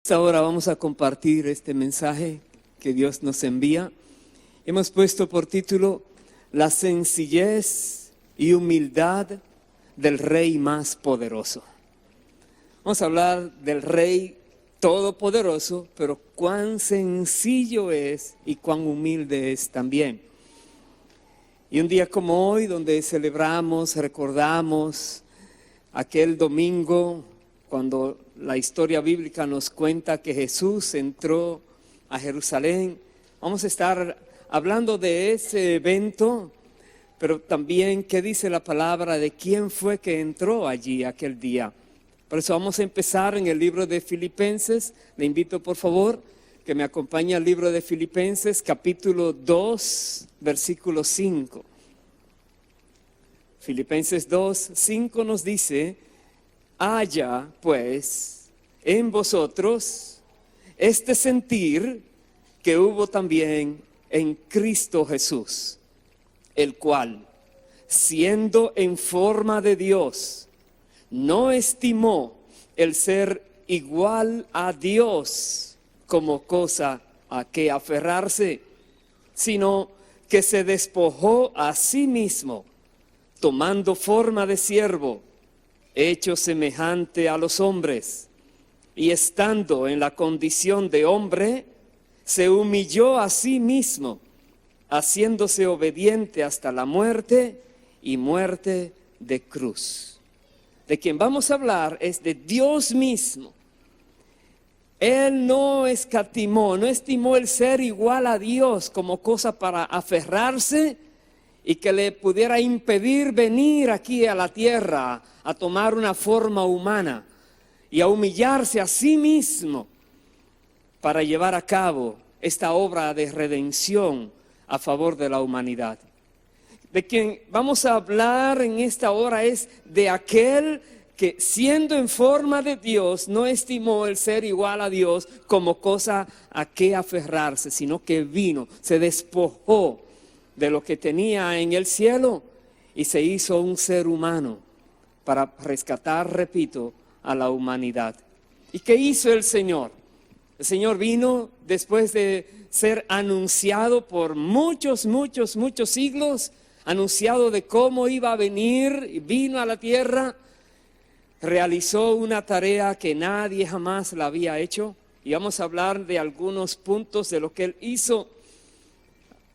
Ahora vamos a compartir este mensaje que Dios nos envía. Hemos puesto por título La sencillez y humildad del Rey más poderoso. Vamos a hablar del Rey todopoderoso, pero cuán sencillo es y cuán humilde es también. Y un día como hoy, donde celebramos, recordamos aquel domingo cuando la historia bíblica nos cuenta que Jesús entró a Jerusalén. Vamos a estar hablando de ese evento, pero también qué dice la palabra de quién fue que entró allí aquel día. Por eso vamos a empezar en el libro de Filipenses. Le invito por favor que me acompañe al libro de Filipenses capítulo 2, versículo 5. Filipenses 2, 5 nos dice: haya pues en vosotros este sentir que hubo también en Cristo Jesús, el cual, siendo en forma de Dios, no estimó el ser igual a Dios como cosa a que aferrarse, sino que se despojó a sí mismo, tomando forma de siervo, hecho semejante a los hombres, y estando en la condición de hombre, se humilló a sí mismo, haciéndose obediente hasta la muerte y muerte de cruz. De quien vamos a hablar es de Dios mismo. Él no escatimó, no estimó el ser igual a Dios como cosa para aferrarse y que le pudiera impedir venir aquí a la tierra a tomar una forma humana y a humillarse a sí mismo para llevar a cabo esta obra de redención a favor de la humanidad. De quien vamos a hablar en esta hora es de aquel que, siendo en forma de Dios, no estimó el ser igual a Dios como cosa a que aferrarse, sino que vino, se despojó de lo que tenía en el cielo y se hizo un ser humano para rescatar, repito, a la humanidad. ¿Y qué hizo el Señor? El Señor vino después de ser anunciado por muchos siglos, anunciado de cómo iba a venir, y vino a la tierra, realizó una tarea que nadie jamás la había hecho, y vamos a hablar de algunos puntos de lo que Él hizo.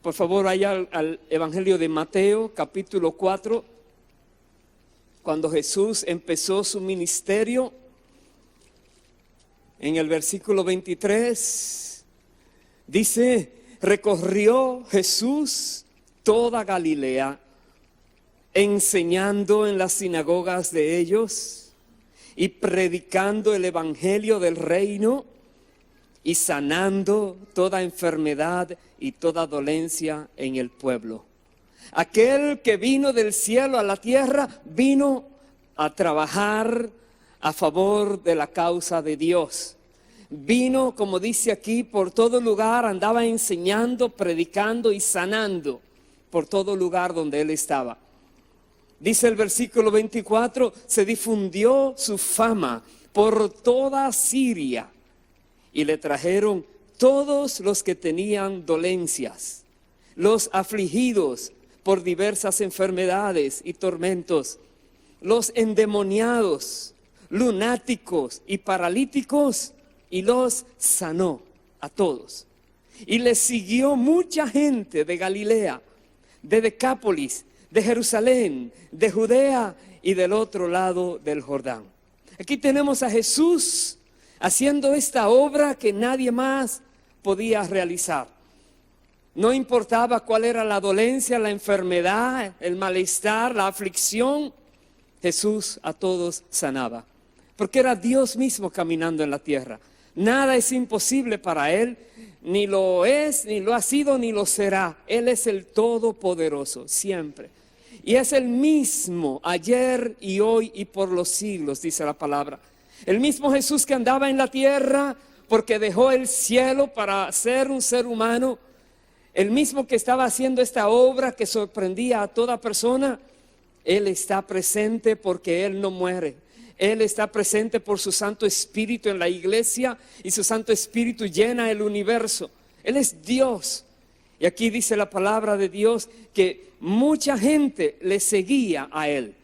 Por favor, vaya al Evangelio de Mateo, capítulo 4, cuando Jesús empezó su ministerio. En el versículo 23 dice: recorrió Jesús toda Galilea, enseñando en las sinagogas de ellos y predicando el evangelio del reino y sanando toda enfermedad y toda dolencia en el pueblo. Aquel que vino del cielo a la tierra vino a trabajar a favor de la causa de Dios. Vino, como dice aquí, por todo lugar, andaba enseñando, predicando y sanando por todo lugar donde él estaba. Dice el versículo 24, se difundió su fama por toda Siria y le trajeron todos los que tenían dolencias, los afligidos por diversas enfermedades y tormentos, los endemoniados, lunáticos y paralíticos, y los sanó a todos. Y le siguió mucha gente de Galilea, de Decápolis, de Jerusalén, de Judea y del otro lado del Jordán. Aquí tenemos a Jesús haciendo esta obra que nadie más podía realizar. No importaba cuál era la dolencia, la enfermedad, el malestar, la aflicción, Jesús a todos sanaba. Porque era Dios mismo caminando en la tierra. Nada es imposible para Él, ni lo es, ni lo ha sido, ni lo será. Él es el Todopoderoso, siempre. Y es el mismo ayer y hoy y por los siglos, dice la palabra. El mismo Jesús que andaba en la tierra porque dejó el cielo para ser un ser humano. El mismo que estaba haciendo esta obra que sorprendía a toda persona. Él está presente porque Él no muere. Él está presente por su Santo Espíritu en la iglesia y su Santo Espíritu llena el universo. Él es Dios. Y aquí dice la palabra de Dios que mucha gente le seguía a Él,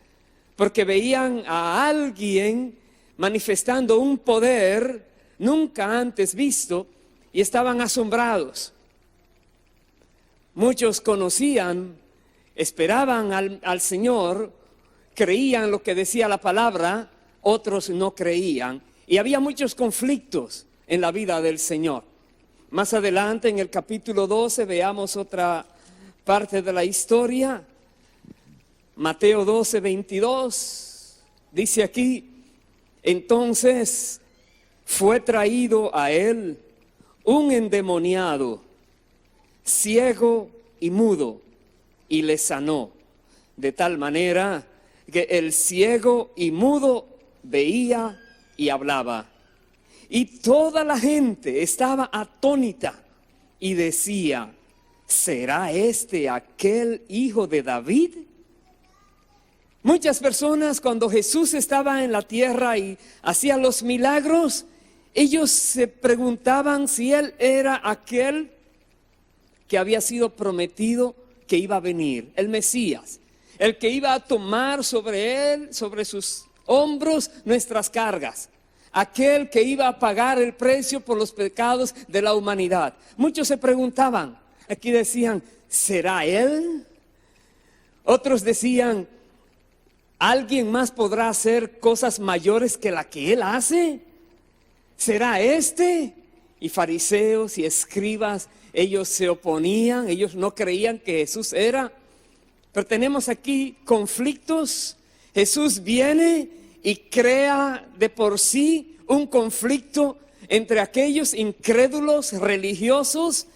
porque veían a alguien manifestando un poder nunca antes visto y estaban asombrados. Muchos conocían, esperaban al Señor, creían lo que decía la palabra, otros no creían. Y había muchos conflictos en la vida del Señor. Más adelante en el capítulo 12 veamos otra parte de la historia. Mateo 12, 22, dice aquí: entonces fue traído a él un endemoniado, ciego y mudo, y le sanó, de tal manera que el ciego y mudo veía y hablaba. Y toda la gente estaba atónita y decía: ¿será este aquel hijo de David? Muchas personas, cuando Jesús estaba en la tierra y hacía los milagros, ellos se preguntaban si Él era aquel que había sido prometido que iba a venir, el Mesías, el que iba a tomar sobre Él, sobre sus hombros, nuestras cargas, aquel que iba a pagar el precio por los pecados de la humanidad. Muchos se preguntaban, aquí decían: ¿será Él? Otros decían: ¿alguien más podrá hacer cosas mayores que la que Él hace? ¿Será este? Y fariseos y escribas, ellos se oponían, ellos no creían que Jesús era. Pero tenemos aquí conflictos. Jesús viene y crea de por sí un conflicto entre aquellos incrédulos religiosos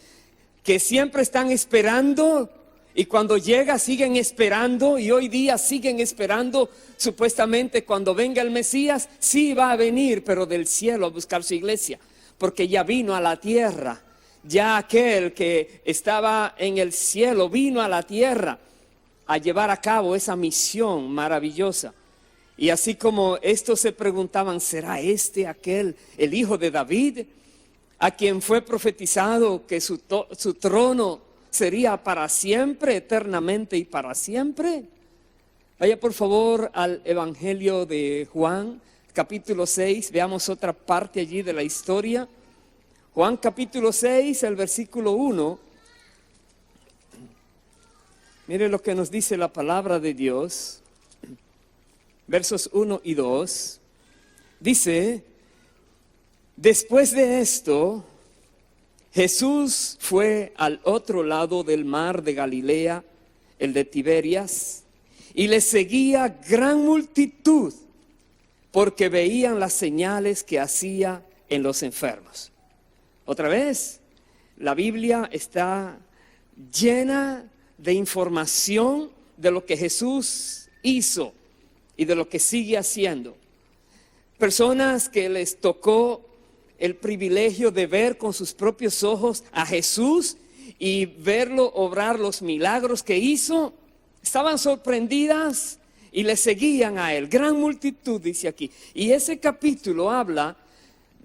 que siempre están esperando, y cuando llega siguen esperando, y hoy día siguen esperando. Supuestamente cuando venga el Mesías, sí va a venir, pero del cielo a buscar su iglesia, porque ya vino a la tierra. Ya aquel que estaba en el cielo vino a la tierra a llevar a cabo esa misión maravillosa. Y así como estos se preguntaban: ¿será este aquel, el hijo de David, a quien fue profetizado que su trono sería para siempre, eternamente y para siempre? Vaya por favor al Evangelio de Juan, capítulo 6, veamos otra parte allí de la historia. Juan capítulo 6, el versículo 1. Mire lo que nos dice la palabra de Dios. Versos 1 y 2. Dice: después de esto, Jesús fue al otro lado del mar de Galilea, el de Tiberias, y le seguía gran multitud, porque veían las señales que hacía en los enfermos. Otra vez, la Biblia está llena de información de lo que Jesús hizo y de lo que sigue haciendo. Personas que les tocó el privilegio de ver con sus propios ojos a Jesús y verlo obrar los milagros que hizo, estaban sorprendidas y le seguían a él. Gran multitud, dice aquí. Y ese capítulo habla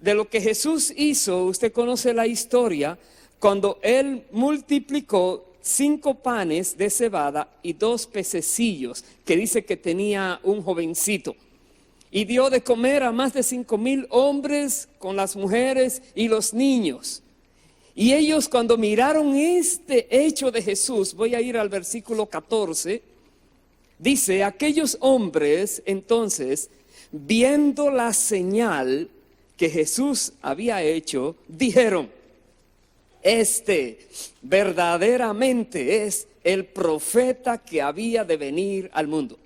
de lo que Jesús hizo. Usted conoce la historia, cuando él multiplicó 5 panes de cebada y 2 pececillos, que dice que tenía un jovencito, y dio de comer a más de 5,000 hombres, con las mujeres y los niños. Y ellos, cuando miraron este hecho de Jesús, voy a ir al versículo 14, dice: aquellos hombres entonces, viendo la señal que Jesús había hecho, dijeron: este verdaderamente es el profeta que había de venir al mundo.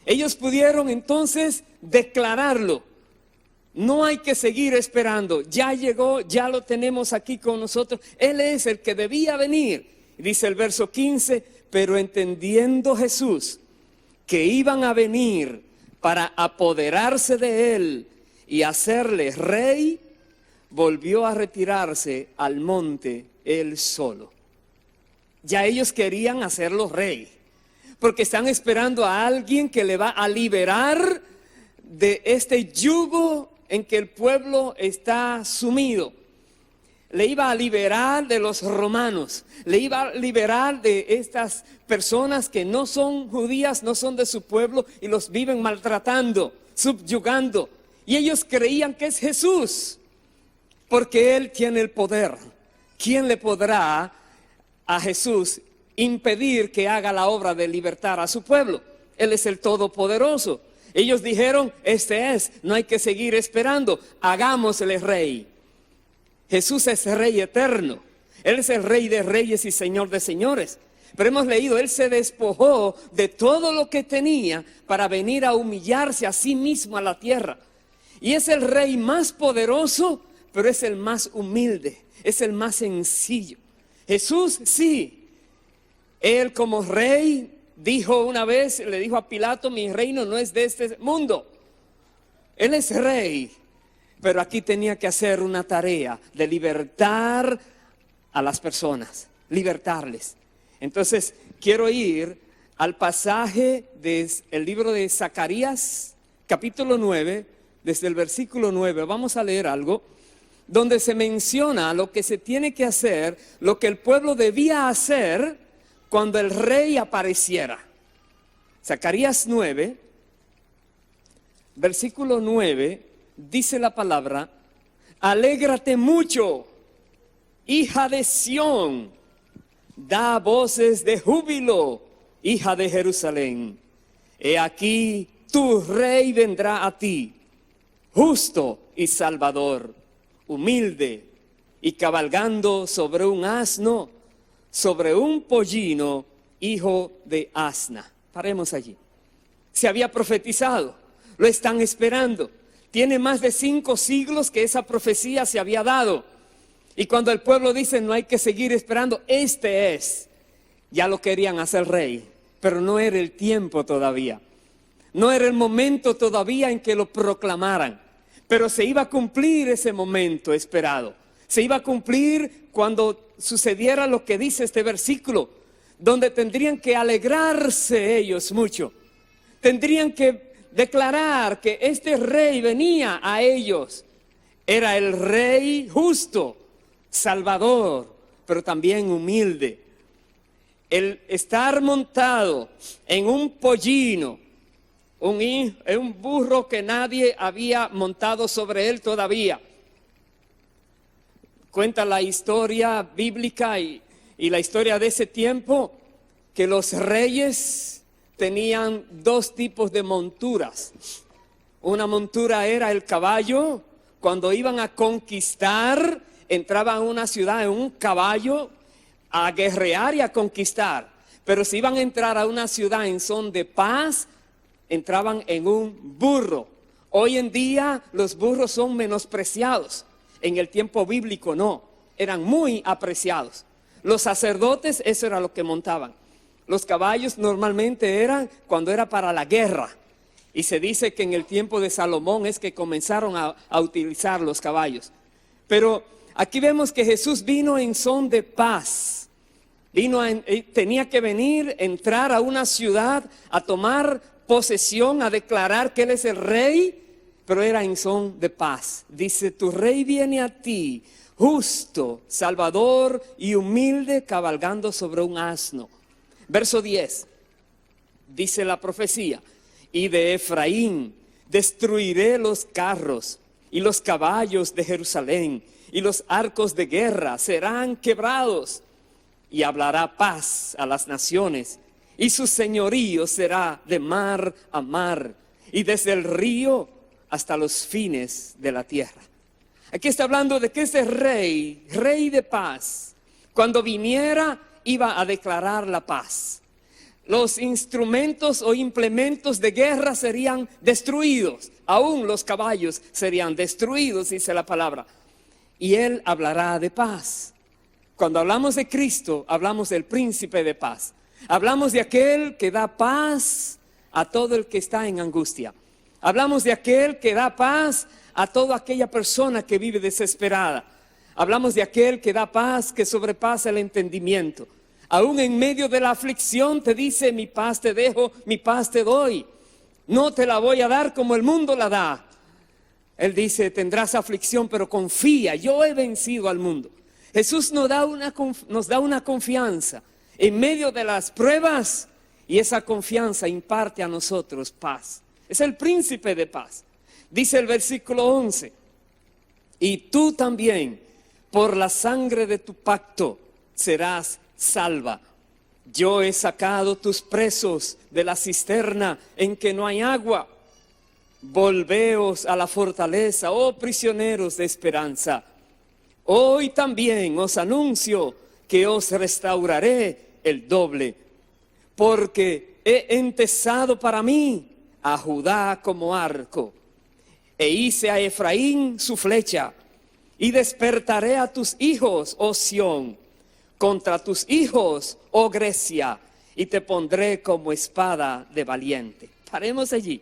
Ellos pudieron entonces declararlo. No hay que seguir esperando. Ya llegó, ya lo tenemos aquí con nosotros. Él es el que debía venir. Dice el verso 15: pero entendiendo Jesús que iban a venir para apoderarse de él y hacerle rey, volvió a retirarse al monte él solo. Ya ellos querían hacerlo rey, porque están esperando a alguien que le va a liberar de este yugo en que el pueblo está sumido. Le iba a liberar de los romanos, le iba a liberar de estas personas que no son judías, no son de su pueblo y los viven maltratando, subyugando. Y ellos creían que es Jesús, porque Él tiene el poder. ¿Quién le podrá a Jesús impedir que haga la obra de libertar a su pueblo? Él es el Todopoderoso. Ellos dijeron, este es, no hay que seguir esperando, hagámosle rey. Jesús es Rey eterno, Él es el Rey de reyes y Señor de señores. Pero hemos leído, Él se despojó de todo lo que tenía para venir a humillarse a sí mismo a la tierra. Y es el Rey más poderoso, pero es el más humilde, es el más sencillo. Jesús sí, Él como Rey dijo una vez, le dijo a Pilato, mi reino no es de este mundo. Él es Rey. Pero aquí tenía que hacer una tarea de libertar a las personas, libertarles. Entonces quiero ir al pasaje del libro de Zacarías, capítulo 9, desde el versículo 9. Vamos a leer algo donde se menciona lo que se tiene que hacer, lo que el pueblo debía hacer cuando el rey apareciera. Zacarías 9, versículo 9. Dice la palabra, alégrate mucho, hija de Sión, da voces de júbilo, hija de Jerusalén. He aquí, tu rey vendrá a ti, justo y salvador, humilde y cabalgando sobre un asno, sobre un pollino, hijo de asna. Paremos allí. Se había profetizado, lo están esperando. Tiene más de 5 siglos que esa profecía se había dado. Y cuando el pueblo dice no hay que seguir esperando, este es. Ya lo querían hacer rey, pero no era el tiempo todavía. No era el momento todavía en que lo proclamaran. Pero se iba a cumplir ese momento esperado. Se iba a cumplir cuando sucediera lo que dice este versículo, donde tendrían que alegrarse ellos mucho. Tendrían que declarar que este rey venía a ellos. Era el rey justo, salvador, pero también humilde. El estar montado en un pollino, un burro que nadie había montado sobre él todavía. Cuenta la historia bíblica y la historia de ese tiempo, que los reyes tenían 2 tipos de monturas. Una montura era el caballo. Cuando iban a conquistar, entraban a una ciudad en un caballo a guerrear y a conquistar. Pero si iban a entrar a una ciudad en son de paz, entraban en un burro. Hoy en día los burros son menospreciados. En el tiempo bíblico no, eran muy apreciados. Los sacerdotes, eso era lo que montaban. Los caballos normalmente eran cuando era para la guerra. Y se dice que en el tiempo de Salomón es que comenzaron a utilizar los caballos. Pero aquí vemos que Jesús vino en son de paz. Tenía que venir, entrar a una ciudad, a tomar posesión, a declarar que Él es el rey, pero era en son de paz. Dice, tu rey viene a ti, justo, salvador y humilde, cabalgando sobre un asno. Verso 10, dice la profecía, y de Efraín destruiré los carros y los caballos de Jerusalén, y los arcos de guerra serán quebrados, y hablará paz a las naciones, y su señorío será de mar a mar, y desde el río hasta los fines de la tierra. Aquí está hablando de que ese rey, rey de paz, cuando viniera, iba a declarar la paz. Los instrumentos o implementos de guerra serían destruidos. Aún los caballos serían destruidos, dice la palabra. Y Él hablará de paz. Cuando hablamos de Cristo, hablamos del príncipe de paz. Hablamos de aquel que da paz a todo el que está en angustia. Hablamos de aquel que da paz a toda aquella persona que vive desesperada. Hablamos de aquel que da paz, que sobrepasa el entendimiento. Aún en medio de la aflicción te dice, mi paz te dejo, mi paz te doy. No te la voy a dar como el mundo la da. Él dice, tendrás aflicción, pero confía, yo he vencido al mundo. Jesús nos da una confianza en medio de las pruebas, y esa confianza imparte a nosotros paz. Es el príncipe de paz. Dice el versículo 11, y tú también, por la sangre de tu pacto, serás salva. Yo he sacado tus presos de la cisterna en que no hay agua. Volveos a la fortaleza, oh prisioneros de esperanza. Hoy también os anuncio que os restauraré el doble, porque he entesado para mí a Judá como arco, e hice a Efraín su flecha, y despertaré a tus hijos, oh Sión, contra tus hijos, oh Grecia, y te pondré como espada de valiente. Paremos allí.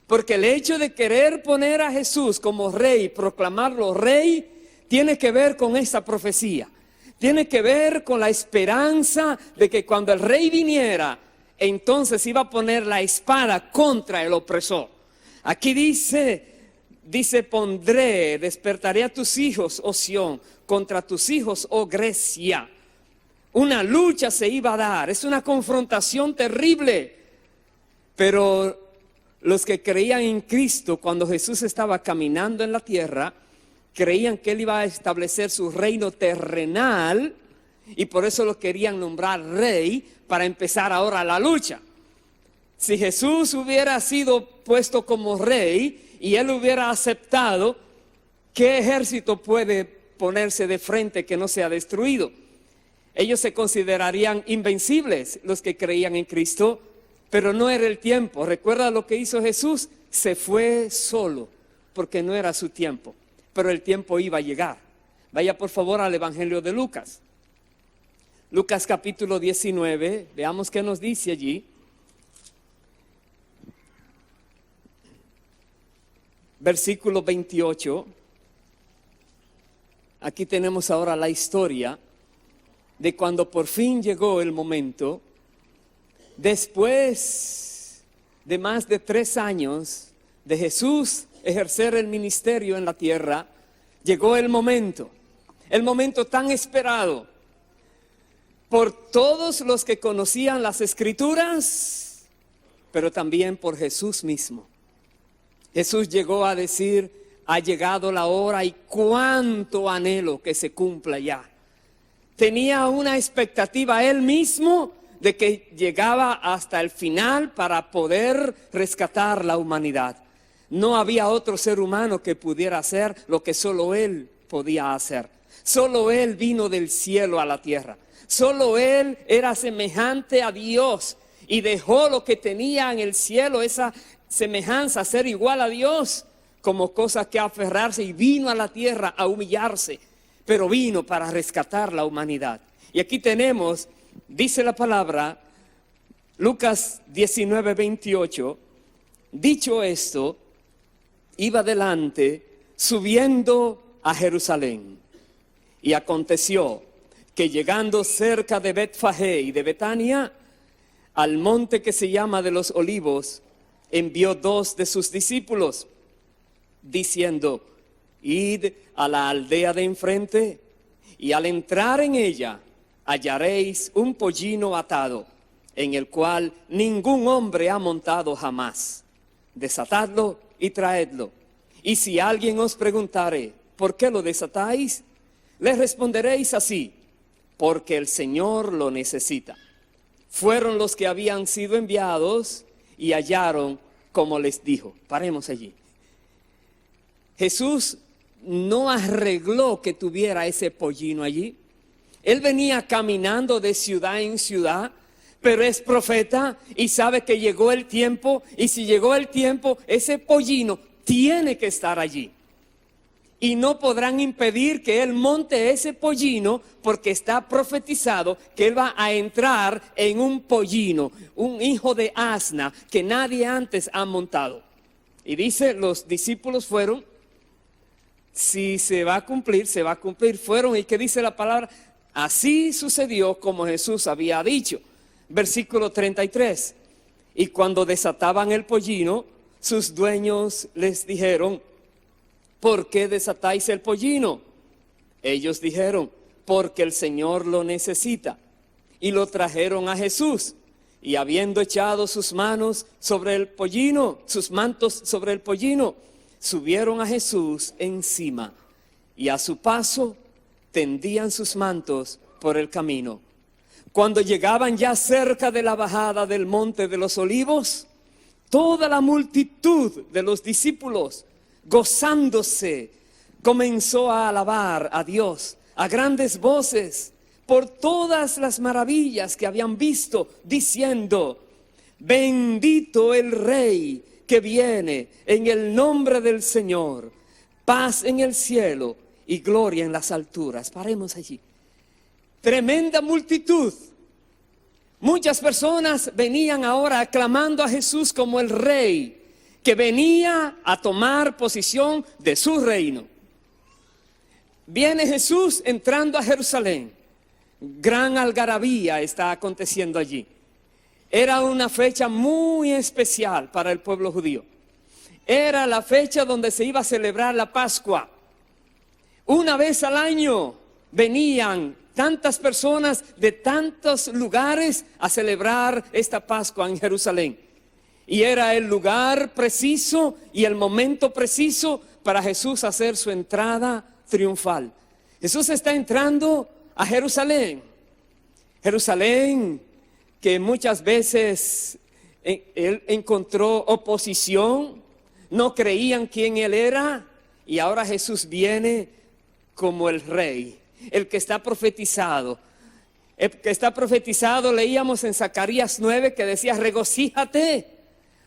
Porque el hecho de querer poner a Jesús como rey, proclamarlo rey, tiene que ver con esa profecía. Tiene que ver con la esperanza de que cuando el rey viniera, entonces iba a poner la espada contra el opresor. Aquí dice, despertaré a tus hijos, oh Sión, contra tus hijos, oh Grecia. Una lucha se iba a dar, es una confrontación terrible, pero los que creían en Cristo cuando Jesús estaba caminando en la tierra, creían que Él iba a establecer su reino terrenal, y por eso lo querían nombrar rey para empezar ahora la lucha. Si Jesús hubiera sido puesto como rey y Él hubiera aceptado, ¿qué ejército puede ponerse de frente que no sea destruido? Ellos se considerarían invencibles, los que creían en Cristo. Pero no era el tiempo. ¿Recuerda lo que hizo Jesús? Se fue solo, porque no era su tiempo. Pero el tiempo iba a llegar. Vaya por favor al Evangelio de Lucas. Lucas capítulo 19, veamos qué nos dice allí. Versículo 28. Aquí tenemos ahora la historia de cuando por fin llegó el momento. Después de más de 3 años de Jesús ejercer el ministerio en la tierra, llegó el momento tan esperado por todos los que conocían las Escrituras, pero también por Jesús mismo. Jesús llegó a decir, ha llegado la hora, y cuánto anhelo que se cumpla ya. Tenía una expectativa él mismo de que llegaba hasta el final para poder rescatar la humanidad. No había otro ser humano que pudiera hacer lo que solo Él podía hacer. Solo Él vino del cielo a la tierra. Solo Él era semejante a Dios y dejó lo que tenía en el cielo, esa semejanza, ser igual a Dios, como cosa que aferrarse, y vino a la tierra a humillarse, pero vino para rescatar la humanidad. Y aquí tenemos, dice la palabra, Lucas 19, 28, dicho esto, iba adelante subiendo a Jerusalén. Y aconteció que llegando cerca de Betfagé y de Betania, al monte que se llama de los Olivos, envió 2 de sus discípulos, diciendo, id a la aldea de enfrente, y al entrar en ella hallaréis un pollino atado, en el cual ningún hombre ha montado jamás. Desatadlo y traedlo. Y si alguien os preguntare, ¿por qué lo desatáis? Les responderéis así, porque el Señor lo necesita. Fueron los que habían sido enviados y hallaron como les dijo. Paremos allí. Jesús no arregló que tuviera ese pollino allí. Él venía caminando de ciudad en ciudad, pero es profeta y sabe que llegó el tiempo, y si llegó el tiempo, ese pollino tiene que estar allí. Y no podrán impedir que él monte ese pollino, porque está profetizado que él va a entrar en un pollino, un hijo de asna que nadie antes ha montado. Y dice, los discípulos fueron, si se va a cumplir, se va a cumplir. Fueron, y que dice la palabra, así sucedió como Jesús había dicho. Versículo 33. Y cuando desataban el pollino, sus dueños les dijeron: ¿por qué desatáis el pollino? Ellos dijeron: porque el Señor lo necesita. Y lo trajeron a Jesús. Y habiendo echado sus manos sobre el pollino, sus mantos sobre el pollino, subieron a Jesús encima. Y a su paso tendían sus mantos por el camino. Cuando llegaban ya cerca de la bajada del monte de los olivos, toda la multitud de los discípulos, gozándose, comenzó a alabar a Dios a grandes voces por todas las maravillas que habían visto, diciendo: bendito el Rey que viene en el nombre del Señor, paz en el cielo y gloria en las alturas. Paremos allí. Tremenda multitud. Muchas personas venían ahora aclamando a Jesús como el Rey que venía a tomar posesión de su reino. Viene Jesús entrando a Jerusalén. Gran algarabía está aconteciendo allí. Era una fecha muy especial para el pueblo judío. Era la fecha donde se iba a celebrar la Pascua. Una vez al año venían tantas personas de tantos lugares a celebrar esta Pascua en Jerusalén. Y era el lugar preciso y el momento preciso para Jesús hacer su entrada triunfal. Jesús está entrando a Jerusalén. Jerusalén que muchas veces él encontró oposición, no creían quién él era, y ahora Jesús viene como el Rey, el que está profetizado. El que está profetizado, leíamos en Zacarías 9 que decía: regocíjate,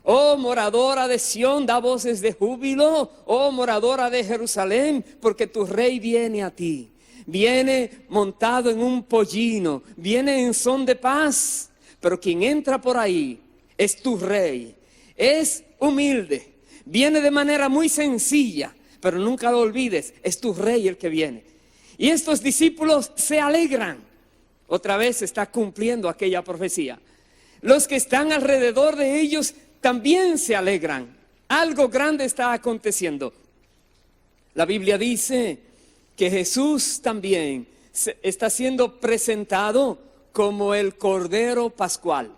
oh moradora de Sión, da voces de júbilo, oh moradora de Jerusalén, porque tu Rey viene a ti. Viene montado en un pollino, viene en son de paz, pero quien entra por ahí es tu Rey. Es humilde, viene de manera muy sencilla, pero nunca lo olvides, es tu Rey el que viene. Y estos discípulos se alegran. Otra vez se está cumpliendo aquella profecía. Los que están alrededor de ellos también se alegran. Algo grande está aconteciendo. La Biblia dice que Jesús también está siendo presentado como el Cordero Pascual.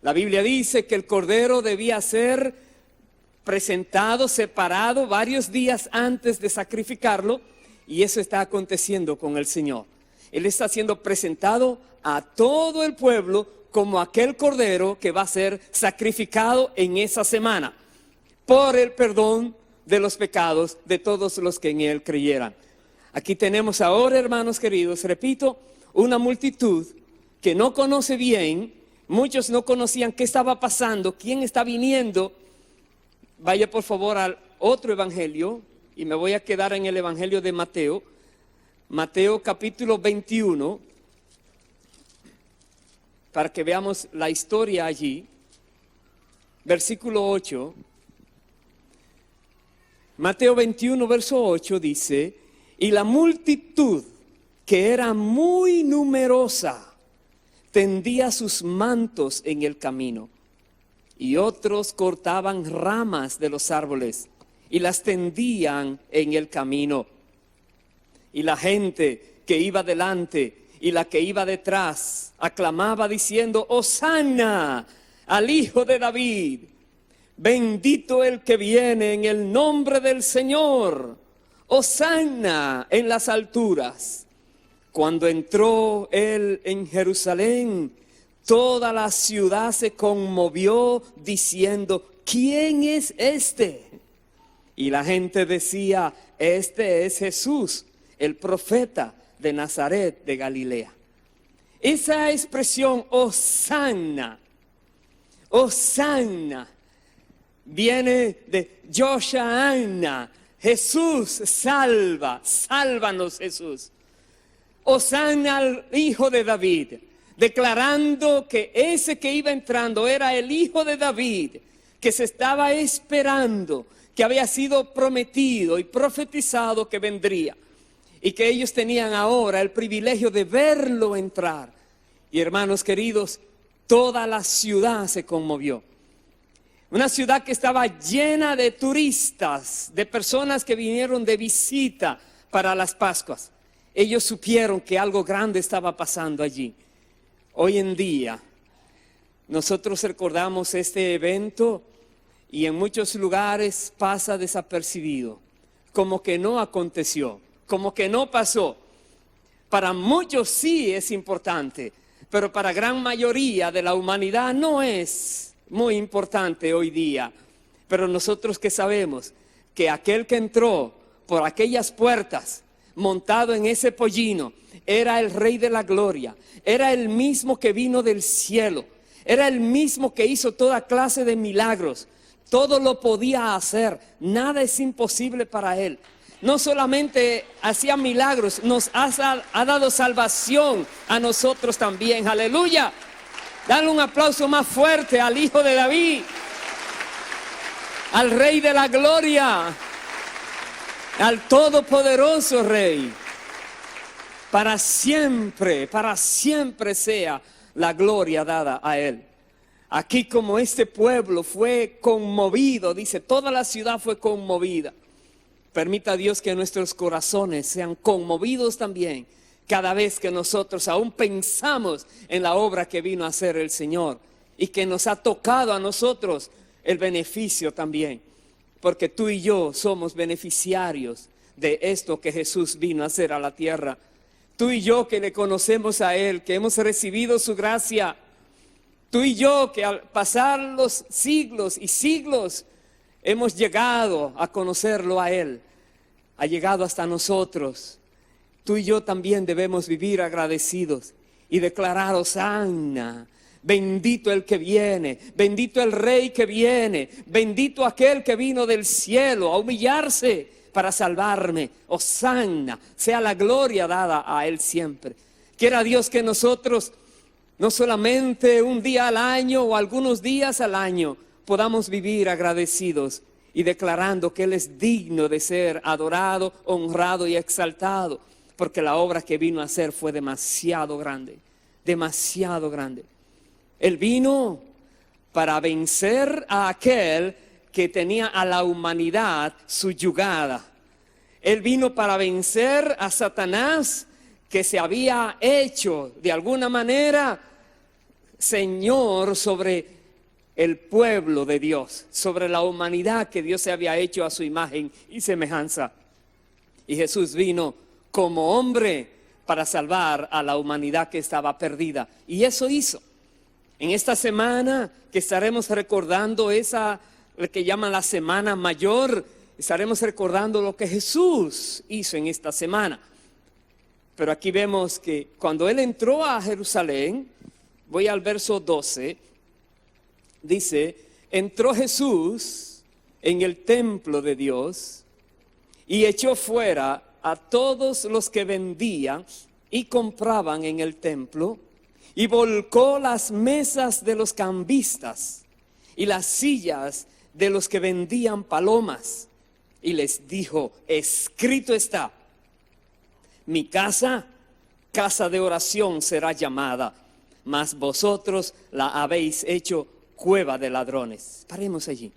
La Biblia dice que el Cordero debía ser presentado, separado varios días antes de sacrificarlo, y eso está aconteciendo con el Señor. Él está siendo presentado a todo el pueblo como aquel Cordero que va a ser sacrificado en esa semana por el perdón de los pecados de todos los que en Él creyeran. Aquí tenemos ahora, hermanos queridos, repito, una multitud que no conoce bien. Muchos no conocían qué estaba pasando, quién está viniendo. Vaya por favor al otro evangelio, y me voy a quedar en el evangelio de Mateo. Mateo capítulo 21, para que veamos la historia allí. Versículo 8. Mateo 21, verso 8 dice: y la multitud, que era muy numerosa, tendía sus mantos en el camino, y otros cortaban ramas de los árboles y las tendían en el camino. Y la gente que iba delante y la que iba detrás aclamaba diciendo: Hosanna al Hijo de David, bendito el que viene en el nombre del Señor, Hosanna en las alturas. Cuando entró él en Jerusalén, toda la ciudad se conmovió diciendo: ¿quién es este? Y la gente decía: este es Jesús, el profeta de Nazaret de Galilea. Esa expresión Hosanna, Hosanna, viene de Yoshaana. Jesús salva, sálvanos Jesús. Hosanna al Hijo de David, declarando que ese que iba entrando era el Hijo de David, que se estaba esperando, que había sido prometido y profetizado que vendría, y que ellos tenían ahora el privilegio de verlo entrar. Y hermanos queridos, toda la ciudad se conmovió. Una ciudad que estaba llena de turistas, de personas que vinieron de visita para las Pascuas. Ellos supieron que algo grande estaba pasando allí. Hoy en día, nosotros recordamos este evento y en muchos lugares pasa desapercibido, como que no aconteció, como que no pasó. Para muchos sí es importante, pero para gran mayoría de la humanidad no es muy importante hoy día. Pero nosotros que sabemos que aquel que entró por aquellas puertas montado en ese pollino era el Rey de la Gloria, era el mismo que vino del cielo, era el mismo que hizo toda clase de milagros. Todo lo podía hacer, nada es imposible para él. No solamente hacía milagros, nos ha dado salvación a nosotros también. Aleluya. Dale un aplauso más fuerte al Hijo de David, al Rey de la Gloria, al Todopoderoso Rey. Para siempre sea la gloria dada a Él. Aquí como este pueblo fue conmovido, dice, toda la ciudad fue conmovida. Permita Dios que nuestros corazones sean conmovidos también cada vez que nosotros aún pensamos en la obra que vino a hacer el Señor y que nos ha tocado a nosotros el beneficio también, porque tú y yo somos beneficiarios de esto que Jesús vino a hacer a la tierra. Tú y yo que le conocemos a Él, que hemos recibido su gracia, tú y yo que al pasar los siglos y siglos hemos llegado a conocerlo a Él, ha llegado hasta nosotros. Tú y yo también debemos vivir agradecidos y declarar Hosanna, bendito el que viene, bendito el Rey que viene, bendito aquel que vino del cielo a humillarse para salvarme. Hosanna, sea la gloria dada a Él siempre. Quiera Dios que nosotros no solamente un día al año o algunos días al año podamos vivir agradecidos y declarando que Él es digno de ser adorado, honrado y exaltado, porque la obra que vino a hacer fue demasiado grande, demasiado grande. Él vino para vencer a aquel que tenía a la humanidad subyugada. Él vino para vencer a Satanás, que se había hecho de alguna manera Señor sobre el pueblo de Dios, sobre la humanidad que Dios se había hecho a su imagen y semejanza. Y Jesús vino como hombre para salvar a la humanidad que estaba perdida. Y eso hizo. En esta semana que estaremos recordando esa, lo que llaman la Semana Mayor, estaremos recordando lo que Jesús hizo en esta semana. Pero aquí vemos que cuando Él entró a Jerusalén, voy al verso 12, dice, entró Jesús en el templo de Dios y echó fuera a todos los que vendían y compraban en el templo, y volcó las mesas de los cambistas y las sillas de los que vendían palomas, y les dijo, escrito está, mi casa, casa de oración será llamada, mas vosotros la habéis hecho cueva de ladrones. Paremos allí.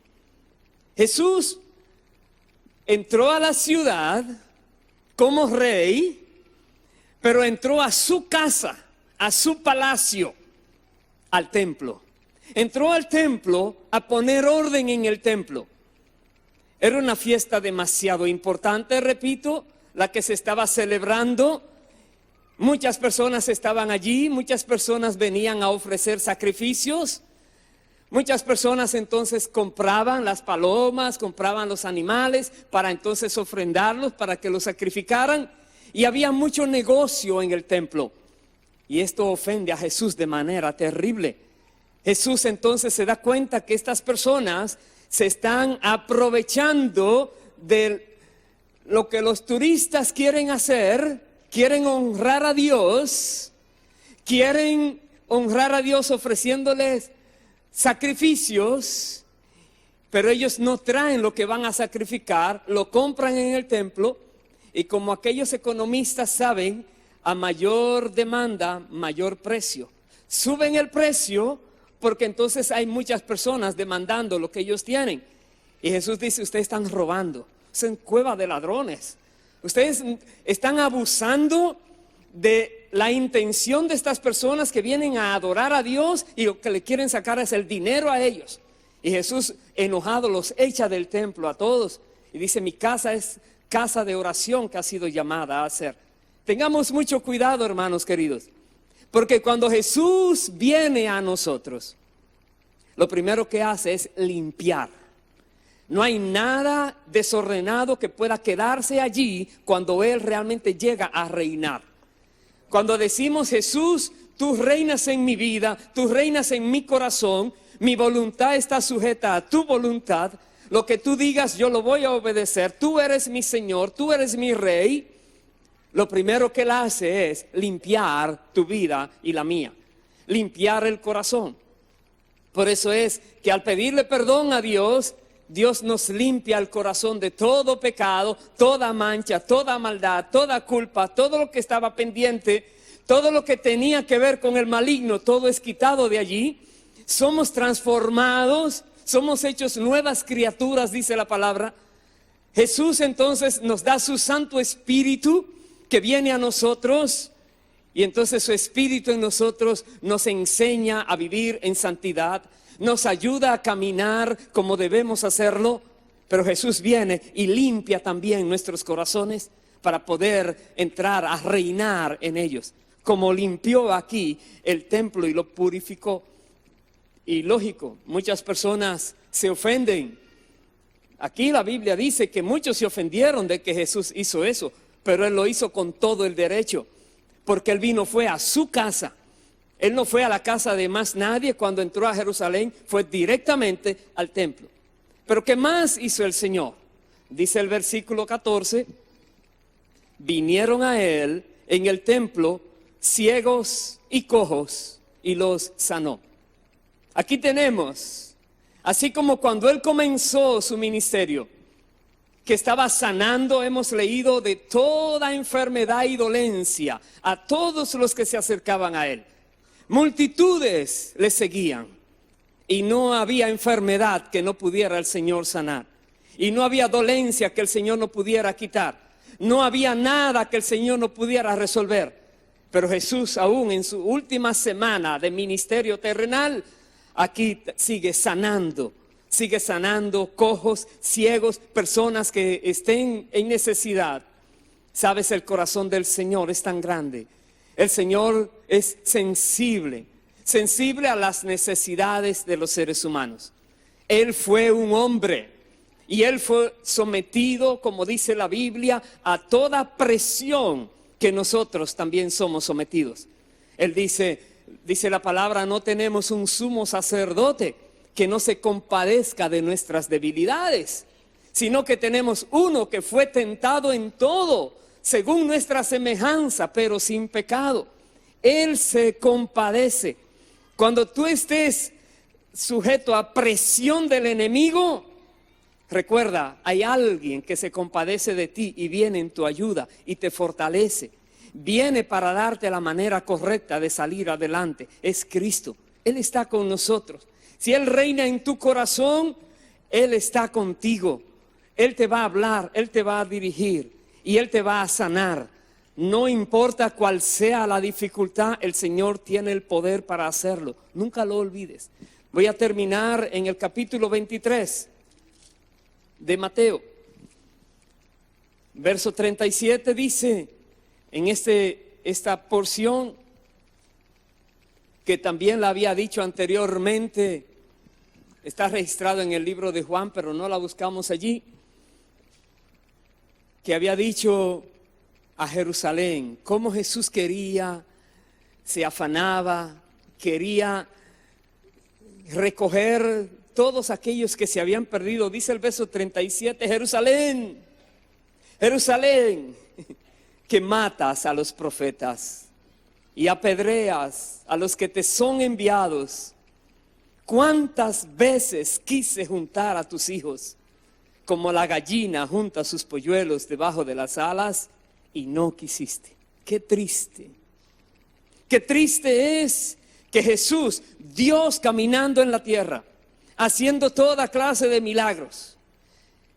Jesús entró a la ciudad como rey, pero entró a su casa, a su palacio, al templo. Entró al templo a poner orden en el templo. Era una fiesta demasiado importante, repito, la que se estaba celebrando. Muchas personas estaban allí, muchas personas venían a ofrecer sacrificios. Muchas personas entonces compraban las palomas, compraban los animales para entonces ofrendarlos, para que los sacrificaran. Y había mucho negocio en el templo. Y esto ofende a Jesús de manera terrible. Jesús entonces se da cuenta que estas personas se están aprovechando de lo que los turistas quieren hacer, quieren honrar a Dios ofreciéndoles sacrificios, pero ellos no traen lo que van a sacrificar, lo compran en el templo, y como aquellos economistas saben, a mayor demanda, mayor precio. suben el precio porque entonces hay muchas personas demandando lo que ellos tienen. Y Jesús dice, ustedes están robando, es en cueva de ladrones. Ustedes están abusando de la intención de estas personas que vienen a adorar a Dios y lo que le quieren sacar es el dinero a ellos. Y Jesús, enojado, los echa del templo a todos y dice, mi casa es casa de oración que ha sido llamada a ser. Tengamos mucho cuidado, hermanos queridos, porque cuando Jesús viene a nosotros, lo primero que hace es limpiar. No hay nada desordenado que pueda quedarse allí cuando Él realmente llega a reinar. Cuando decimos, Jesús, tú reinas en mi vida, tú reinas en mi corazón, mi voluntad está sujeta a tu voluntad, lo que tú digas yo lo voy a obedecer, tú eres mi Señor, tú eres mi Rey. Lo primero que Él hace es limpiar tu vida y la mía, limpiar el corazón. Por eso es que al pedirle perdón a Dios, Dios nos limpia el corazón de todo pecado, toda mancha, toda maldad, toda culpa, todo lo que estaba pendiente, todo lo que tenía que ver con el maligno, todo es quitado de allí. Somos transformados, somos hechos nuevas criaturas, dice la palabra. Jesús entonces nos da su Santo Espíritu que viene a nosotros y entonces su Espíritu en nosotros nos enseña a vivir en santidad, nos ayuda a caminar como debemos hacerlo, pero Jesús viene y limpia también nuestros corazones para poder entrar a reinar en ellos, como limpió aquí el templo y lo purificó. Y lógico, muchas personas se ofenden. Aquí la Biblia dice que muchos se ofendieron de que Jesús hizo eso, pero Él lo hizo con todo el derecho, porque Él fue a su casa. Él no fue a la casa de más nadie cuando entró a Jerusalén, fue directamente al templo. Pero ¿qué más hizo el Señor? Dice el versículo 14, vinieron a Él en el templo ciegos y cojos y los sanó. Aquí tenemos, así como cuando Él comenzó su ministerio, que estaba sanando, hemos leído de toda enfermedad y dolencia a todos los que se acercaban a Él. Multitudes le seguían y no había enfermedad que no pudiera el Señor sanar. Y no había dolencia que el Señor no pudiera quitar. No había nada que el Señor no pudiera resolver. Pero Jesús, aún en su última semana de ministerio terrenal, aquí sigue sanando cojos, ciegos, personas que estén en necesidad. Sabes, el corazón del Señor es tan grande. El Señor es sensible a las necesidades de los seres humanos. Él fue un hombre y Él fue sometido, como dice la Biblia, a toda presión que nosotros también somos sometidos. Él dice la palabra, no tenemos un sumo sacerdote que no se compadezca de nuestras debilidades, sino que tenemos uno que fue tentado en todo, según nuestra semejanza, pero sin pecado. Él se compadece. Cuando tú estés sujeto a presión del enemigo, recuerda, hay alguien que se compadece de ti y viene en tu ayuda y te fortalece. Viene para darte la manera correcta de salir adelante. Es Cristo. Él está con nosotros. Si Él reina en tu corazón, Él está contigo. Él te va a hablar, Él te va a dirigir y Él te va a sanar. No importa cuál sea la dificultad, el Señor tiene el poder para hacerlo. Nunca lo olvides. Voy a terminar en el capítulo 23 de Mateo. Verso 37 dice, en esta porción que también la había dicho anteriormente, está registrado en el libro de Juan, pero no la buscamos allí, que había dicho a Jerusalén cómo Jesús quería, se afanaba, quería recoger todos aquellos que se habían perdido. Dice el verso 37, Jerusalén, Jerusalén, que matas a los profetas y apedreas a los que te son enviados. ¿Cuántas veces quise juntar a tus hijos como la gallina junta sus polluelos debajo de las alas y no quisiste? Qué triste es que Jesús, Dios caminando en la tierra, haciendo toda clase de milagros,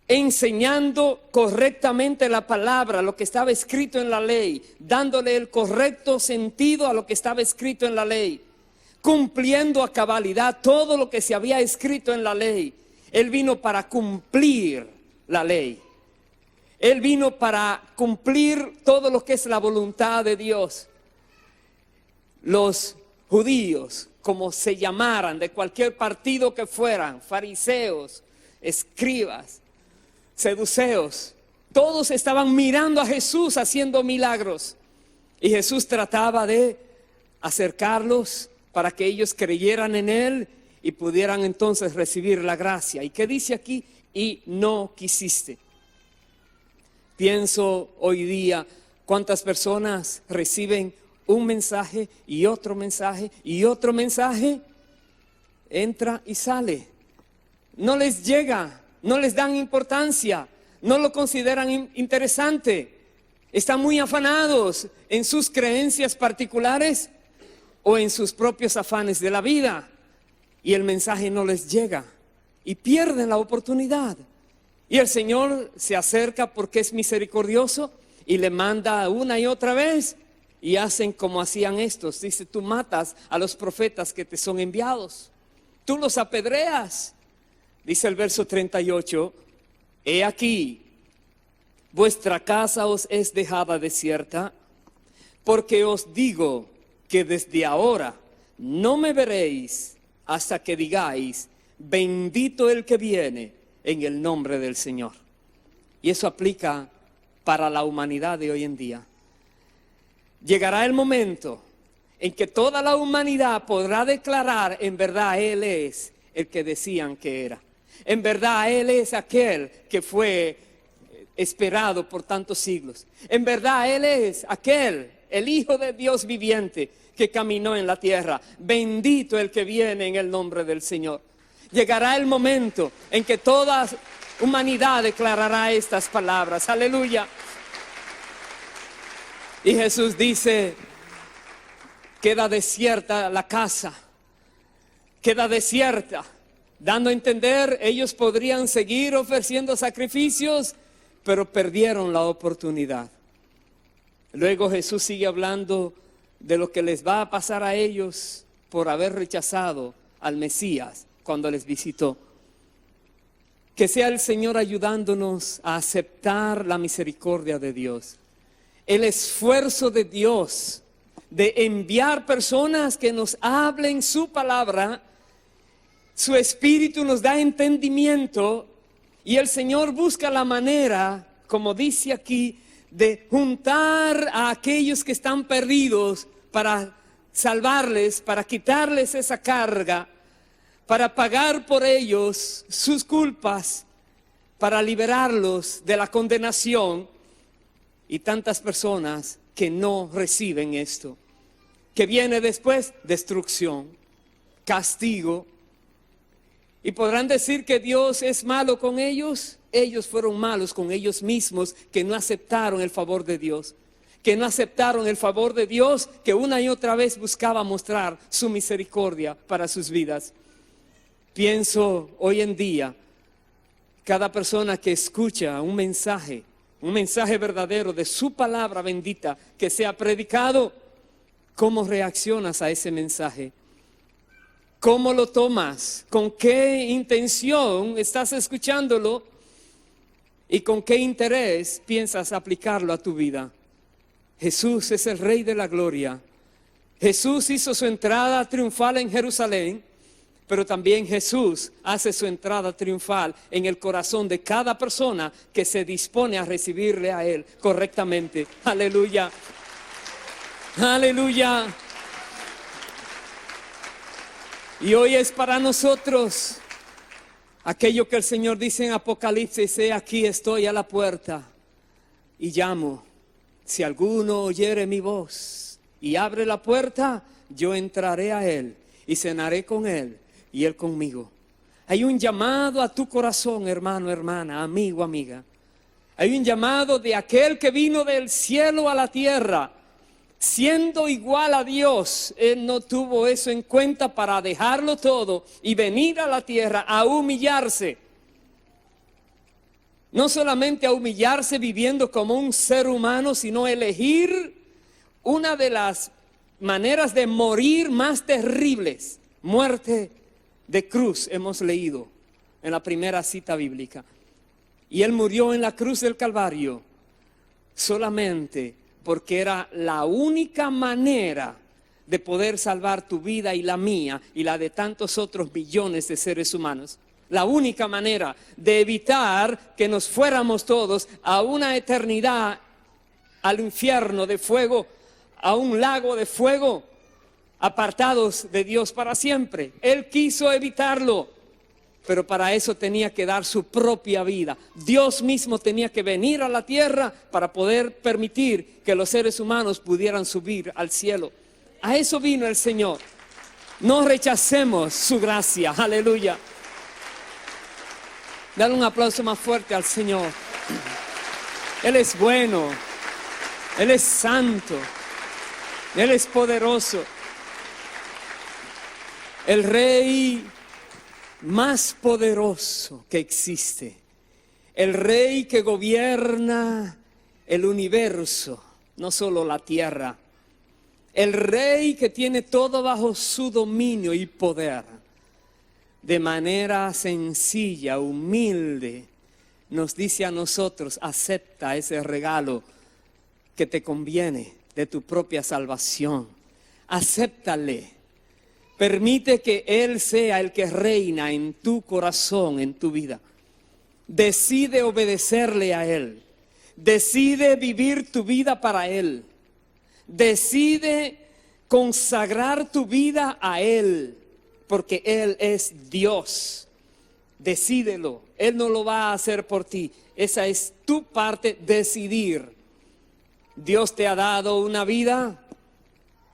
enseñando correctamente la palabra, lo que estaba escrito en la ley, dándole el correcto sentido a lo que estaba escrito en la ley, cumpliendo a cabalidad todo lo que se había escrito en la ley. Él vino para cumplir la ley. Él vino para cumplir todo lo que es la voluntad de Dios. Los judíos, como se llamaran, de cualquier partido que fueran, fariseos, escribas, seduceos, todos estaban mirando a Jesús haciendo milagros. Y Jesús trataba de acercarlos para que ellos creyeran en Él y pudieran entonces recibir la gracia. ¿Y qué dice aquí? Y no quisiste. Pienso hoy día cuántas personas reciben un mensaje y otro mensaje y otro mensaje, entra y sale. No les llega, no les dan importancia, no lo consideran interesante. Están muy afanados en sus creencias particulares o en sus propios afanes de la vida, y el mensaje no les llega y pierden la oportunidad. Y el Señor se acerca porque es misericordioso y le manda una y otra vez, y hacen como hacían estos. Dice: tú matas a los profetas que te son enviados, tú los apedreas. Dice el verso 38, he aquí, vuestra casa os es dejada desierta, porque os digo que desde ahora no me veréis hasta que digáis: bendito el que viene en el nombre del Señor. Y eso aplica para la humanidad de hoy en día. Llegará el momento en que toda la humanidad podrá declarar: en verdad Él es el que decían que era. En verdad Él es aquel que fue esperado por tantos siglos. En verdad Él es aquel, el Hijo de Dios viviente, que caminó en la tierra. Bendito el que viene en el nombre del Señor. Llegará el momento en que toda humanidad declarará estas palabras. Aleluya. Y Jesús dice: queda desierta la casa, queda desierta, dando a entender, ellos podrían seguir ofreciendo sacrificios, pero perdieron la oportunidad. Luego Jesús sigue hablando de lo que les va a pasar a ellos por haber rechazado al Mesías cuando les visitó. Que sea el Señor ayudándonos a aceptar la misericordia de Dios, el esfuerzo de Dios de enviar personas que nos hablen su palabra. Su Espíritu nos da entendimiento y el Señor busca la manera, como dice aquí, de juntar a aquellos que están perdidos para salvarles, para quitarles esa carga, para pagar por ellos sus culpas, para liberarlos de la condenación. Y tantas personas que no reciben esto, que viene después destrucción, castigo. Y podrán decir que Dios es malo con ellos. Ellos fueron malos con ellos mismos, que no aceptaron el favor de Dios, que no aceptaron el favor de Dios, que una y otra vez buscaba mostrar su misericordia para sus vidas. Pienso hoy en día, cada persona que escucha un mensaje verdadero de su palabra bendita que sea predicado, ¿cómo reaccionas a ese mensaje? ¿Cómo lo tomas? ¿Con qué intención estás escuchándolo? ¿Y con qué interés piensas aplicarlo a tu vida? Jesús es el Rey de la Gloria. Jesús hizo su entrada triunfal en Jerusalén, pero también Jesús hace su entrada triunfal en el corazón de cada persona que se dispone a recibirle a Él correctamente. Aleluya. Aleluya. Y hoy es para nosotros aquello que el Señor dice en Apocalipsis: he aquí estoy a la puerta y llamo. Si alguno oyere mi voz y abre la puerta, yo entraré a Él y cenaré con Él y Él conmigo. Hay un llamado a tu corazón, hermano, hermana, amigo, amiga. Hay un llamado de aquel que vino del cielo a la tierra Siendo igual a Dios, Él no tuvo eso en cuenta para dejarlo todo y venir a la tierra a humillarse. No solamente a humillarse viviendo como un ser humano, sino elegir una de las maneras de morir más terribles. Muerte de cruz, hemos leído en la primera cita bíblica. Y Él murió en la cruz del Calvario solamente porque era la única manera de poder salvar tu vida y la mía y la de tantos otros millones de seres humanos. La única manera de evitar que nos fuéramos todos a una eternidad, al infierno de fuego, a un lago de fuego, apartados de Dios para siempre. Él quiso evitarlo, pero para eso tenía que dar su propia vida. Dios mismo tenía que venir a la tierra para poder permitir que los seres humanos pudieran subir al cielo. A eso vino el Señor. No rechacemos su gracia. Aleluya. Dale un aplauso más fuerte al Señor. Él es bueno. Él es santo. Él es poderoso. El Rey más poderoso que existe. El Rey que gobierna el universo, no solo la tierra. El Rey que tiene todo bajo su dominio y poder. De manera sencilla, humilde, nos dice a nosotros: acepta ese regalo que te conviene de tu propia salvación. Acéptale. Permite que Él sea el que reina en tu corazón, en tu vida. Decide obedecerle a Él. Decide vivir tu vida para Él. Decide consagrar tu vida a Él, porque Él es Dios. Decídelo. Él no lo va a hacer por ti. Esa es tu parte, decidir. Dios te ha dado una vida.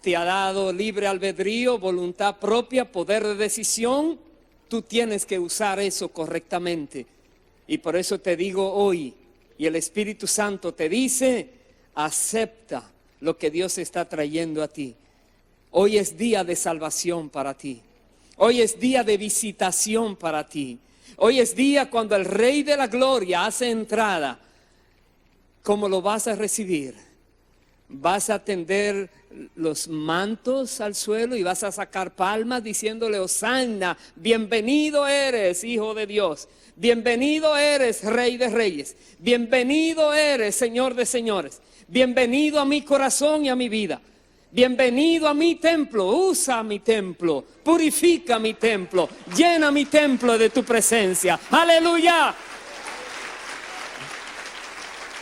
Te ha dado libre albedrío, voluntad propia, poder de decisión. Tú tienes que usar eso correctamente. Y por eso te digo hoy, y el Espíritu Santo te dice: acepta lo que Dios está trayendo a ti. Hoy es día de salvación para ti. Hoy es día de visitación para ti. Hoy es día cuando el Rey de la Gloria hace entrada. ¿Cómo lo vas a recibir? Vas a tender los mantos al suelo y vas a sacar palmas diciéndole: Hosanna, bienvenido eres, Hijo de Dios. Bienvenido eres, Rey de Reyes. Bienvenido eres, Señor de Señores. Bienvenido a mi corazón y a mi vida. Bienvenido a mi templo. Usa mi templo. Purifica mi templo. Llena mi templo de tu presencia. ¡Aleluya!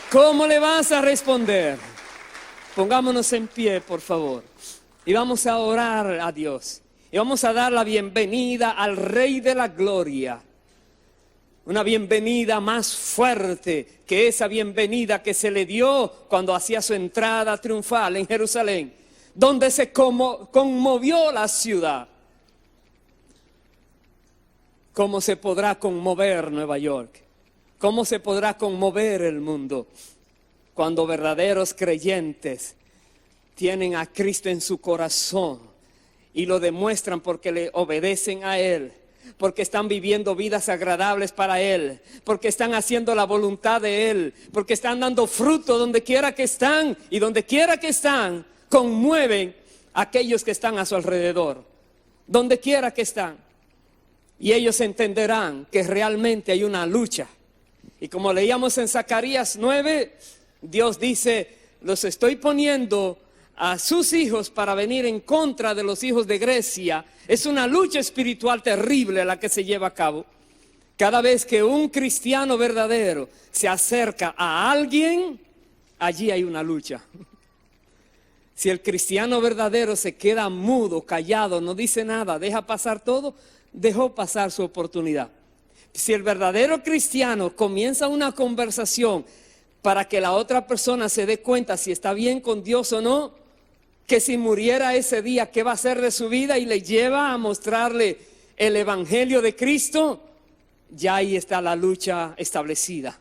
¿Cómo le vas a responder? Pongámonos en pie, por favor, y vamos a orar a Dios. Y vamos a dar la bienvenida al Rey de la Gloria. Una bienvenida más fuerte que esa bienvenida que se le dio cuando hacía su entrada triunfal en Jerusalén, donde se conmovió la ciudad. ¿Cómo se podrá conmover Nueva York? ¿Cómo se podrá conmover el mundo? Cuando verdaderos creyentes tienen a Cristo en su corazón y lo demuestran porque le obedecen a Él, porque están viviendo vidas agradables para Él, porque están haciendo la voluntad de Él, porque están dando fruto donde quiera que están, y donde quiera que están conmueven a aquellos que están a su alrededor, donde quiera que están. Y ellos entenderán que realmente hay una lucha. Y como leíamos en Zacarías 9, Dios dice: los estoy poniendo a sus hijos para venir en contra de los hijos de Grecia. Es una lucha espiritual terrible la que se lleva a cabo. Cada vez que un cristiano verdadero se acerca a alguien, allí hay una lucha. Si el cristiano verdadero se queda mudo, callado, no dice nada, deja pasar todo, dejó pasar su oportunidad. Si el verdadero cristiano comienza una conversación para que la otra persona se dé cuenta si está bien con Dios o no, que si muriera ese día, ¿qué va a hacer de su vida? Y le lleva a mostrarle el Evangelio de Cristo, ya ahí está la lucha establecida.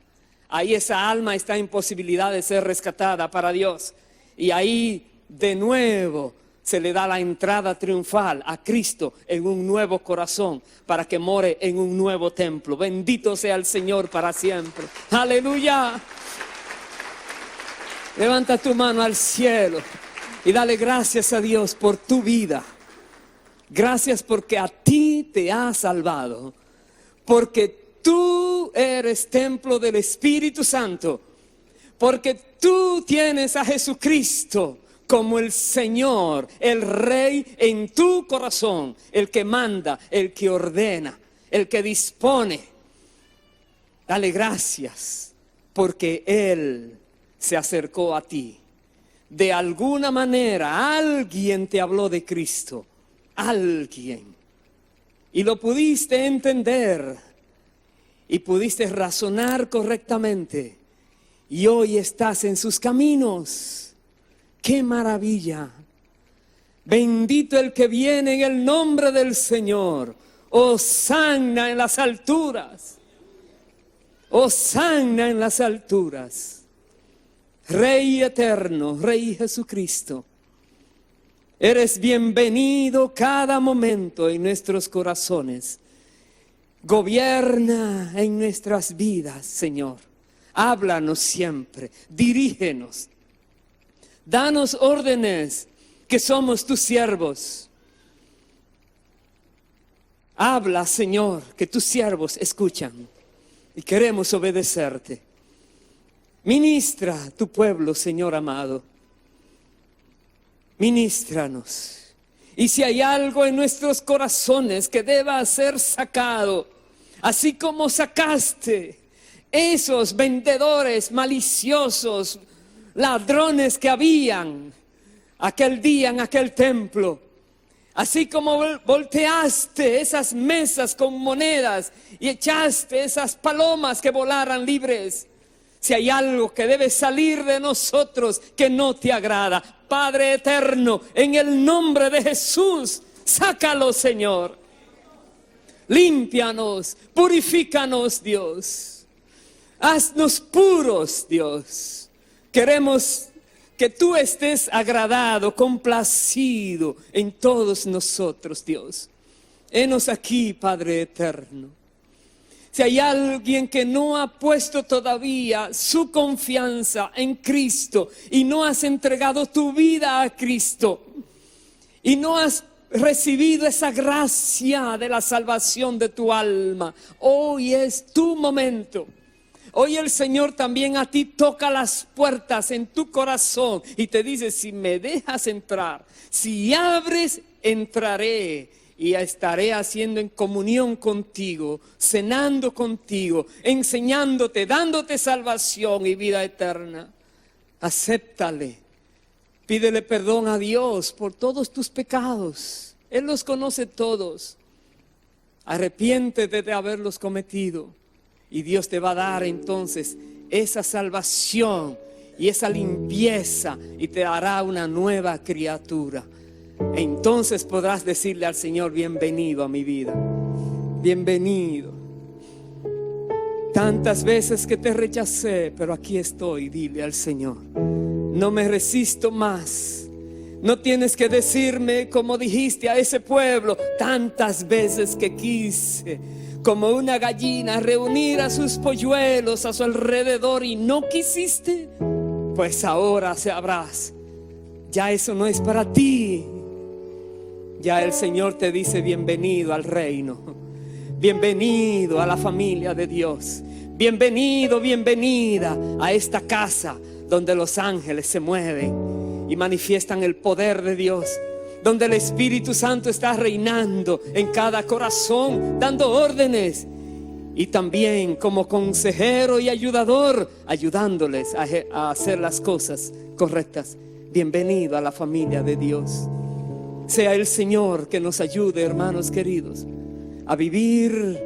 Ahí esa alma está en posibilidad de ser rescatada para Dios. Y ahí de nuevo se le da la entrada triunfal a Cristo en un nuevo corazón para que more en un nuevo templo. Bendito sea el Señor para siempre. Aleluya. Levanta tu mano al cielo y dale gracias a Dios por tu vida. Gracias porque a ti te ha salvado. Porque tú eres templo del Espíritu Santo. Porque tú tienes a Jesucristo como el Señor, el Rey en tu corazón, el que manda, el que ordena, el que dispone. Dale gracias porque Él se acercó a ti. De alguna manera alguien te habló de Cristo, alguien. Y lo pudiste entender y pudiste razonar correctamente. Y hoy estás en sus caminos. ¡Qué maravilla! Bendito el que viene en el nombre del Señor. Hosana en las alturas. Hosana en las alturas. Rey eterno, Rey Jesucristo. Eres bienvenido cada momento en nuestros corazones. Gobierna en nuestras vidas, Señor. Háblanos siempre, dirígenos. Danos órdenes, que somos tus siervos. Habla, Señor, que tus siervos escuchan y queremos obedecerte. Ministra a tu pueblo, Señor amado. Ministranos. Y si hay algo en nuestros corazones que deba ser sacado, así como sacaste esos vendedores maliciosos, ladrones que habían aquel día en aquel templo, así como volteaste esas mesas con monedas y echaste esas palomas que volaran libres. Si hay algo que debe salir de nosotros que no te agrada, Padre eterno, en el nombre de Jesús, sácalo, Señor. Límpianos, purifícanos, Dios. Haznos puros, Dios. Queremos que tú estés agradado, complacido en todos nosotros, Dios. Henos aquí, Padre eterno. Si hay alguien que no ha puesto todavía su confianza en Cristo y no has entregado tu vida a Cristo y no has recibido esa gracia de la salvación de tu alma, hoy es tu momento. Hoy el Señor también a ti toca las puertas en tu corazón y te dice: si me dejas entrar, si abres, entraré y estaré haciendo en comunión contigo, cenando contigo, enseñándote, dándote salvación y vida eterna. Acéptale, pídele perdón a Dios por todos tus pecados. Él los conoce todos. Arrepiéntete de haberlos cometido. Y Dios te va a dar entonces esa salvación y esa limpieza y te hará una nueva criatura. Entonces podrás decirle al Señor: bienvenido a mi vida, bienvenido. Tantas veces que te rechacé, pero aquí estoy. Dile al Señor: no me resisto más. No tienes que decirme como dijiste a ese pueblo tantas veces que quise, como una gallina, reunir a sus polluelos a su alrededor y no quisiste. Pues ahora sabrás, ya eso no es para ti. Ya el Señor te dice: bienvenido al reino, bienvenido a la familia de Dios, bienvenido, bienvenida a esta casa donde los ángeles se mueven y manifiestan el poder de Dios, donde el Espíritu Santo está reinando en cada corazón, dando órdenes, y también como consejero y ayudador, ayudándoles a hacer las cosas correctas. Bienvenido a la familia de Dios. Sea el Señor que nos ayude, hermanos queridos, a vivir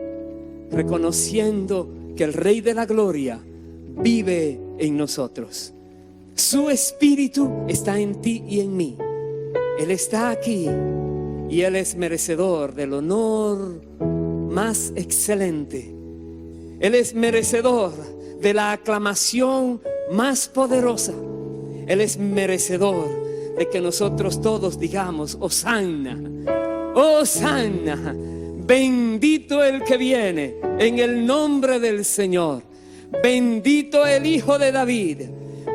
reconociendo que el Rey de la Gloria vive en nosotros. Su Espíritu está en ti y en mí. Él está aquí y Él es merecedor del honor más excelente. Él es merecedor de la aclamación más poderosa. Él es merecedor de que nosotros todos digamos: Hosanna, Hosanna, bendito el que viene en el nombre del Señor, bendito el Hijo de David,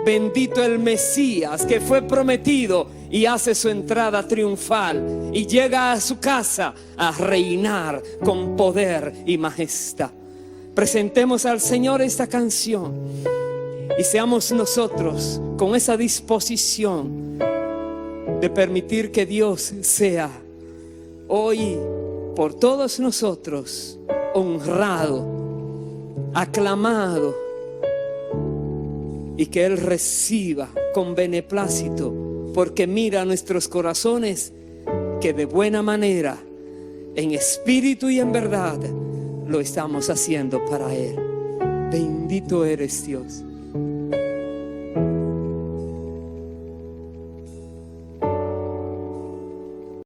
bendito el Mesías que fue prometido y hace su entrada triunfal y llega a su casa a reinar con poder y majestad. Presentemos al Señor esta canción y seamos nosotros con esa disposición de permitir que Dios sea hoy por todos nosotros honrado, aclamado, y que Él reciba con beneplácito, porque mira nuestros corazones, que de buena manera, en espíritu y en verdad, lo estamos haciendo para Él. Bendito eres, Dios.